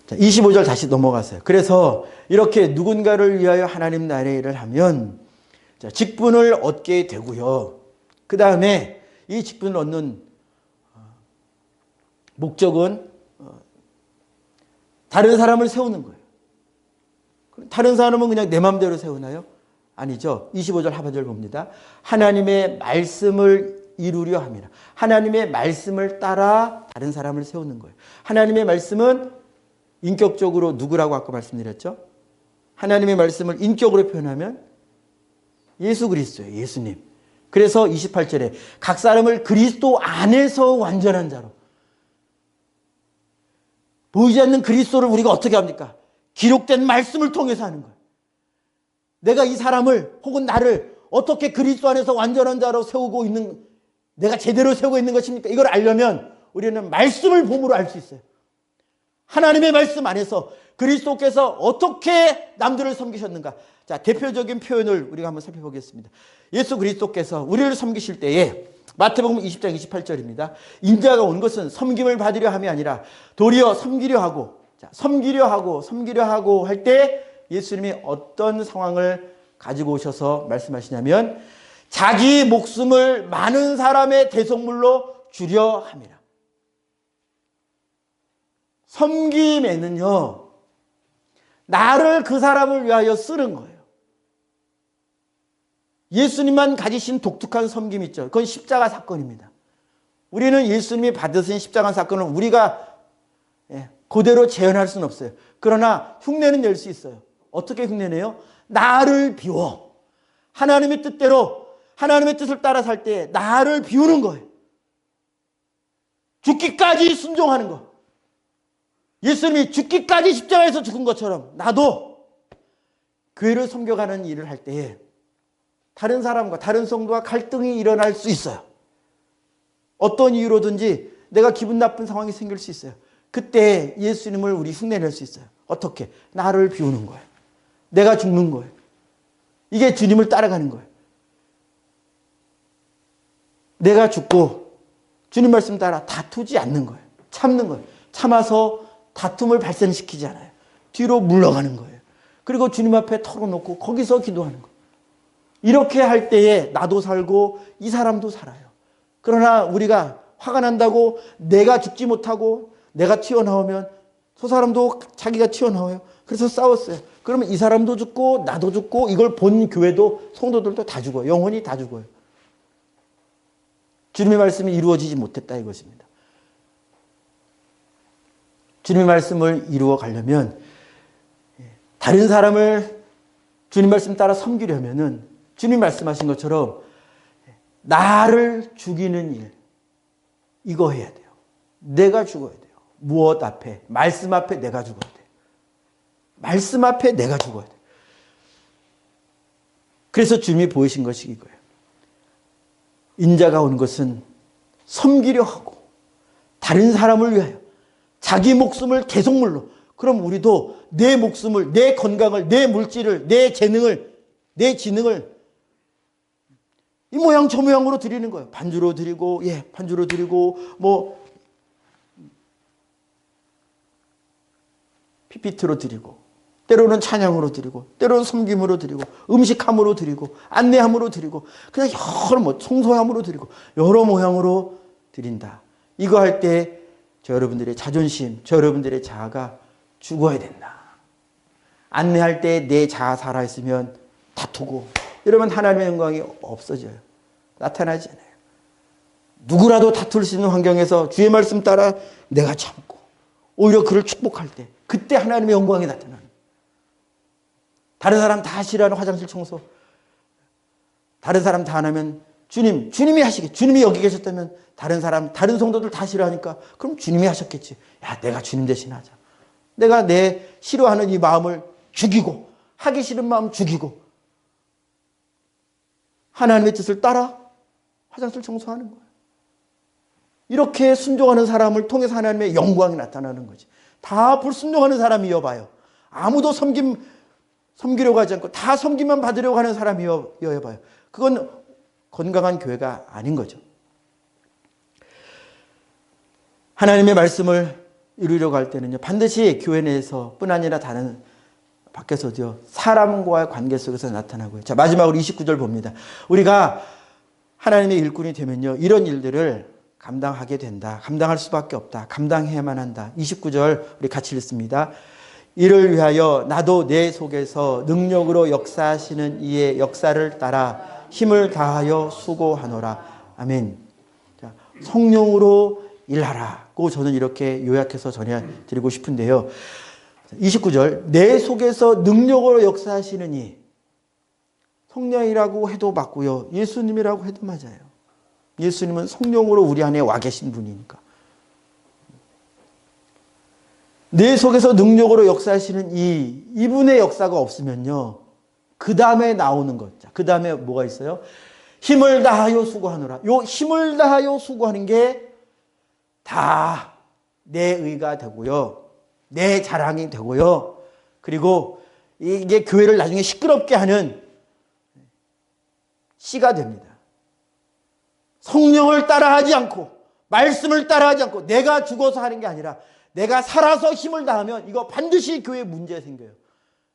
자, 25절 다시 넘어가세요. 그래서 이렇게 누군가를 위하여 하나님 나라의 일을 하면 자, 직분을 얻게 되고요. 그 다음에 이 직분을 얻는 목적은 다른 사람을 세우는 거예요. 다른 사람은 그냥 내 마음대로 세우나요? 아니죠. 25절 하반절 봅니다. 하나님의 말씀을 이루려 함이라. 하나님의 말씀을 따라 다른 사람을 세우는 거예요. 하나님의 말씀은 인격적으로 누구라고 아까 말씀드렸죠? 하나님의 말씀을 인격으로 표현하면 예수 그리스도예요. 예수님. 그래서 28절에 각 사람을 그리스도 안에서 완전한 자로. 보이지 않는 그리스도를 우리가 어떻게 합니까? 기록된 말씀을 통해서 하는 거예요. 내가 이 사람을 혹은 나를 어떻게 그리스도 안에서 완전한 자로 세우고 있는, 내가 제대로 세우고 있는 것입니까? 이걸 알려면 우리는 말씀을 봄으로 알 수 있어요. 하나님의 말씀 안에서 그리스도께서 어떻게 남들을 섬기셨는가. 자, 대표적인 표현을 우리가 한번 살펴보겠습니다. 예수 그리스도께서 우리를 섬기실 때에 마태복음 20장 28절입니다. 인자가 온 것은 섬김을 받으려 함이 아니라 도리어 섬기려 하고, 자, 섬기려 하고 할 때 예수님이 어떤 상황을 가지고 오셔서 말씀하시냐면 자기 목숨을 많은 사람의 대속물로 주려 함이라. 섬김에는요, 나를 그 사람을 위하여 쓰는 거예요. 예수님만 가지신 독특한 섬김이 있죠. 그건 십자가 사건입니다. 우리는 예수님이 받으신 십자가 사건을 우리가 그대로 재현할 수는 없어요. 그러나 흉내는 낼 수 있어요. 어떻게 흉내내요? 나를 비워. 하나님의 뜻대로, 하나님의 뜻을 따라 살 때 나를 비우는 거예요. 죽기까지 순종하는 거. 예수님이 죽기까지 십자가에서 죽은 것처럼 나도 교회를 섬겨가는 일을 할 때에 다른 사람과 다른 성도와 갈등이 일어날 수 있어요. 어떤 이유로든지 내가 기분 나쁜 상황이 생길 수 있어요. 그때 예수님을 우리 흉내낼 수 있어요. 어떻게? 나를 비우는 거예요. 내가 죽는 거예요. 이게 주님을 따라가는 거예요. 내가 죽고 주님 말씀 따라 다투지 않는 거예요. 참는 거예요. 참아서 다툼을 발생시키지 않아요. 뒤로 물러가는 거예요. 그리고 주님 앞에 털어놓고 거기서 기도하는 거예요. 이렇게 할 때에 나도 살고 이 사람도 살아요. 그러나 우리가 화가 난다고 내가 죽지 못하고 내가 튀어나오면 저 사람도 자기가 튀어나와요. 그래서 싸웠어요. 그러면 이 사람도 죽고 나도 죽고 이걸 본 교회도 성도들도 다 죽어요. 영혼이 다 죽어요. 주님의 말씀이 이루어지지 못했다 이것입니다. 주님의 말씀을 이루어 가려면 다른 사람을 주님 말씀 따라 섬기려면은 주님 말씀하신 것처럼 나를 죽이는 일, 이거 해야 돼요. 내가 죽어야 돼요. 무엇 앞에? 말씀 앞에 내가 죽어야 돼요. 말씀 앞에 내가 죽어야 돼요. 그래서 주님이 보이신 것이 이거예요. 인자가 온 것은 섬기려 하고 다른 사람을 위하여 자기 목숨을 대속물로. 그럼 우리도 내 목숨을, 내 건강을, 내 물질을, 내 재능을, 내 지능을 이 모양 저 모양으로 드리는 거예요. 반주로 드리고, 반주로 드리고, PPT로 드리고, 때로는 찬양으로 드리고, 때로는 섬김으로 드리고, 음식함으로 드리고, 안내함으로 드리고, 그냥 여러 청소함으로 드리고, 여러 모양으로 드린다. 이거 할 때 저 여러분들의 자존심, 저 여러분들의 자아가 죽어야 된다. 안내할 때 내 자아 살아있으면 다투고, 이러면 하나님의 영광이 없어져요. 나타나지 않아요. 누구라도 다툴 수 있는 환경에서 주의 말씀 따라 내가 참고, 오히려 그를 축복할 때, 그때 하나님의 영광이 나타나는 거예요. 다른 사람 다 싫어하는 화장실 청소, 다른 사람 다 안 하면 주님이 하시겠지. 주님이 여기 계셨다면 다른 성도들 다 싫어하니까 그럼 주님이 하셨겠지. 야, 내가 주님 대신 하자. 내가 내 싫어하는 이 마음을 죽이고, 하기 싫은 마음 죽이고, 하나님의 뜻을 따라 화장실 청소하는 거예요. 이렇게 순종하는 사람을 통해서 하나님의 영광이 나타나는 거지. 다 불순종하는 사람이어봐요. 아무도 섬기려고 하지 않고 다 섬기만 받으려고 하는 사람이어봐요. 그건 건강한 교회가 아닌 거죠. 하나님의 말씀을 이루려고 할 때는요, 반드시 교회 내에서 뿐 아니라 다른 밖에서도요, 사람과의 관계 속에서 나타나고요. 자, 마지막으로 29절 봅니다. 우리가 하나님의 일꾼이 되면요, 이런 일들을 감당하게 된다. 감당할 수밖에 없다. 감당해야만 한다. 29절 우리 같이 읽습니다. 이를 위하여 나도 내 속에서 능력으로 역사하시는 이의 역사를 따라 힘을 다하여 수고하노라. 아멘. 자, 성령으로 일하라고 저는 이렇게 요약해서 전해드리고 싶은데요. 29절, 내 속에서 능력으로 역사하시는 이, 성령이라고 해도 맞고요, 예수님이라고 해도 맞아요. 예수님은 성령으로 우리 안에 와 계신 분이니까. 내 속에서 능력으로 역사하시는 이분의 역사가 없으면요, 그 다음에 나오는 것. 그 다음에 뭐가 있어요? 힘을 다하여 수고하노라. 요 힘을 다하여 수고하는 게 다 내 의가 되고요, 내 자랑이 되고요, 그리고 이게 교회를 나중에 시끄럽게 하는 씨가 됩니다. 성령을 따라하지 않고, 말씀을 따라하지 않고, 내가 죽어서 하는 게 아니라 내가 살아서 힘을 다하면 이거 반드시 교회에 문제 생겨요.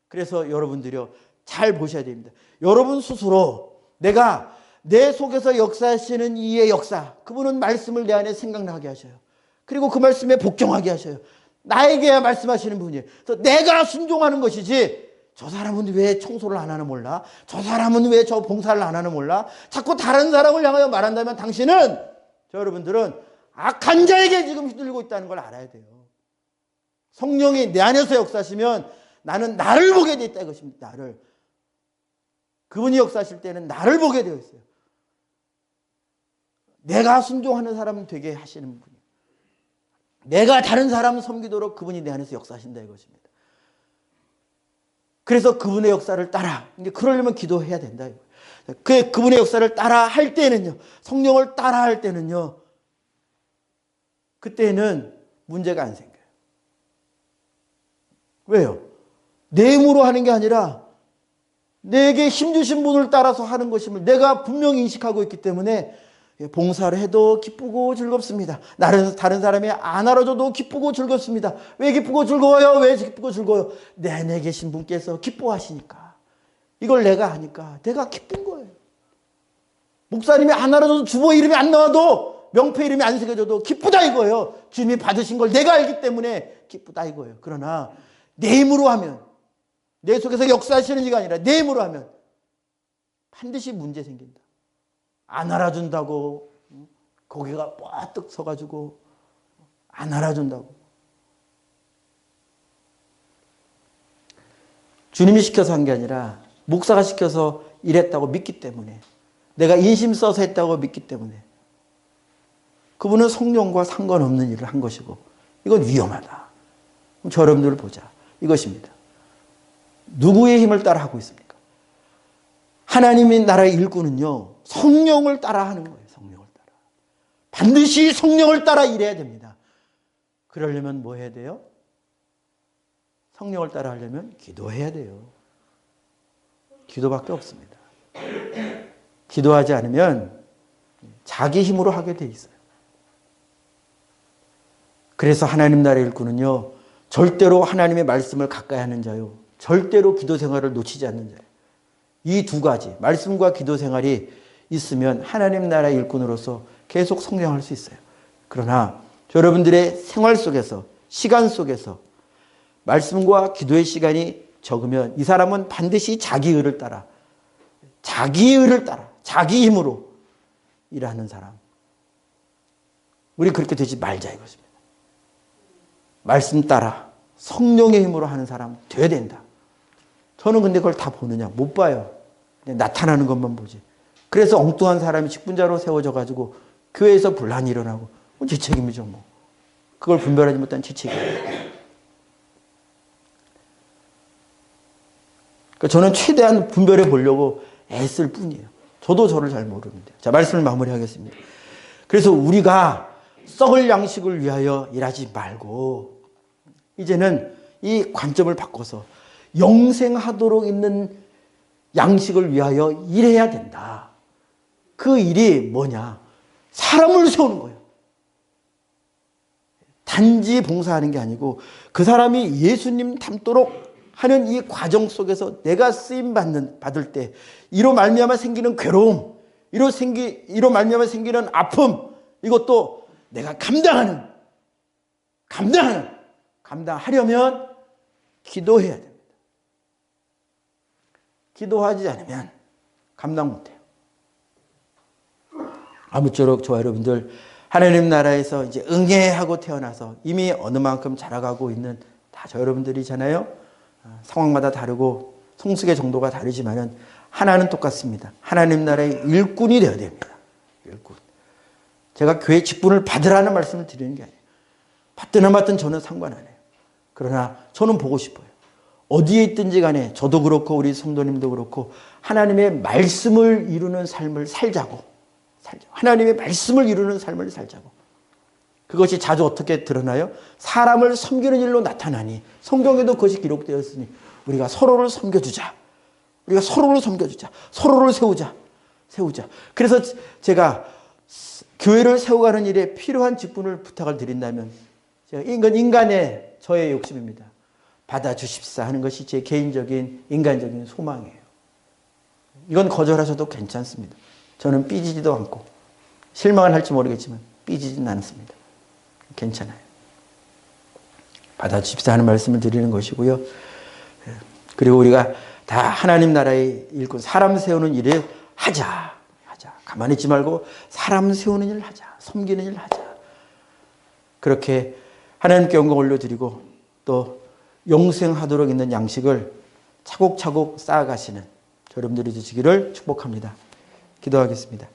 그래서 여러분들이요, 잘 보셔야 됩니다. 여러분 스스로 내가 내 속에서 역사하시는 이의 역사, 그분은 말씀을 내 안에 생각나게 하셔요. 그리고 그 말씀에 복종하게 하셔요. 나에게야 말씀하시는 분이에요. 그래서 내가 순종하는 것이지, 저 사람은 왜 청소를 안 하나 몰라? 저 사람은 왜 저 봉사를 안 하나 몰라? 자꾸 다른 사람을 향하여 말한다면 당신은, 저 여러분들은 악한 자에게 지금 휘둘리고 있다는 걸 알아야 돼요. 성령이 내 안에서 역사하시면 나는 나를 보게 돼 있다 이것입니다. 나를. 그분이 역사하실 때는 나를 보게 되어 있어요. 내가 순종하는 사람은 되게 하시는 분이에요. 내가 다른 사람을 섬기도록 그분이 내 안에서 역사하신다 이것입니다. 그래서 그분의 역사를 따라, 그러려면 기도해야 된다. 그분의 역사를 따라 할 때는요, 성령을 따라 할 때는요, 그때는 문제가 안 생겨요. 왜요? 내 힘으로 하는 게 아니라 내게 힘주신 분을 따라서 하는 것임을 내가 분명히 인식하고 있기 때문에 봉사를 해도 기쁘고 즐겁습니다. 다른 사람이 안 알아줘도 기쁘고 즐겁습니다. 왜 기쁘고 즐거워요? 왜 기쁘고 즐거워요? 내 안에 계신 분께서 기뻐하시니까. 이걸 내가 하니까 내가 기쁜 거예요. 목사님이 안 알아줘도 주보 이름이 안 나와도 명패 이름이 안 새겨져도 기쁘다 이거예요. 주님이 받으신 걸 내가 알기 때문에 기쁘다 이거예요. 그러나 내 힘으로 하면, 내 속에서 역사하시는 이가 아니라 내 힘으로 하면 반드시 문제 생긴다. 안 알아준다고 고개가 뻗뜩 서가지고 안 알아준다고. 주님이 시켜서 한 게 아니라 목사가 시켜서 일했다고 믿기 때문에, 내가 인심 써서 했다고 믿기 때문에, 그분은 성령과 상관없는 일을 한 것이고 이건 위험하다. 그럼 저 여러분들을 보자. 이것입니다. 누구의 힘을 따라 하고 있습니까? 하나님의 나라의 일꾼은요, 성령을 따라 하는 거예요. 성령을 따라. 반드시 성령을 따라 일해야 됩니다. 그러려면 뭐 해야 돼요? 성령을 따라 하려면 기도해야 돼요. 기도밖에 없습니다. 기도하지 않으면 자기 힘으로 하게 돼 있어요. 그래서 하나님 나라의 일꾼은요, 절대로 하나님의 말씀을 가까이 하는 자요, 절대로 기도 생활을 놓치지 않는 자예요. 이 두 가지, 말씀과 기도 생활이 있으면 하나님 나라의 일꾼으로서 계속 성장할 수 있어요. 그러나 여러분들의 생활 속에서, 시간 속에서 말씀과 기도의 시간이 적으면 이 사람은 반드시 자기 의를 따라, 자기 힘으로 일하는 사람. 우리 그렇게 되지 말자 이것입니다. 말씀 따라 성령의 힘으로 하는 사람 돼야 된다. 저는 근데 그걸 다 보느냐? 못 봐요. 그냥 나타나는 것만 보지. 그래서 엉뚱한 사람이 직분자로 세워져 가지고 교회에서 분란이 일어나고 제 책임이죠 뭐. 그걸 분별하지 못한 제 책임이에요. 그러니까 저는 최대한 분별해 보려고 애쓸 뿐이에요. 저도 저를 잘 모르는데. 자, 말씀을 마무리하겠습니다. 그래서 우리가 썩을 양식을 위하여 일하지 말고 이제는 이 관점을 바꿔서 영생하도록 있는 양식을 위하여 일해야 된다. 그 일이 뭐냐? 사람을 세우는 거예요. 단지 봉사하는 게 아니고 그 사람이 예수님 닮도록 하는 이 과정 속에서 내가 쓰임 받을 때 이로 말미암아 생기는 괴로움, 이로 말미암아 생기는 아픔, 이것도 내가 감당하려면 기도해야 됩니다. 기도하지 않으면 감당 못해요. 아무쪼록 저와 여러분들 하나님 나라에서 이제 응애하고 태어나서 이미 어느 만큼 자라가고 있는 다 저 여러분들이잖아요. 상황마다 다르고 성숙의 정도가 다르지만은 하나는 똑같습니다. 하나님 나라의 일꾼이 되어야 됩니다. 일꾼. 제가 교회 직분을 받으라는 말씀을 드리는 게 아니에요. 받든 안 받든 저는 상관 안 해요. 그러나 저는 보고 싶어요. 어디에 있든지 간에 저도 그렇고 우리 성도님도 그렇고 하나님의 말씀을 이루는 삶을 살자고. 하나님의 말씀을 이루는 삶을 살자고. 그것이 자주 어떻게 드러나요? 사람을 섬기는 일로 나타나니 성경에도 그것이 기록되었으니 우리가 서로를 섬겨주자. 서로를 세우자. 그래서 제가 교회를 세워가는 일에 필요한 직분을 부탁을 드린다면 이건 인간의 저의 욕심입니다. 받아주십사 하는 것이 제 개인적인 인간적인 소망이에요. 이건 거절하셔도 괜찮습니다. 저는 삐지지도 않고 실망을 할지 모르겠지만 삐지지는 않습니다. 괜찮아요. 받아주십사 하는 말씀을 드리는 것이고요. 그리고 우리가 다 하나님 나라의 일꾼, 사람 세우는 일을 하자. 가만히 있지 말고 사람 세우는 일을 하자. 섬기는 일을 하자. 그렇게 하나님께 영광 올려드리고 또 영생하도록 있는 양식을 차곡차곡 쌓아가시는 여러분들이 되시기를 축복합니다. 기도하겠습니다.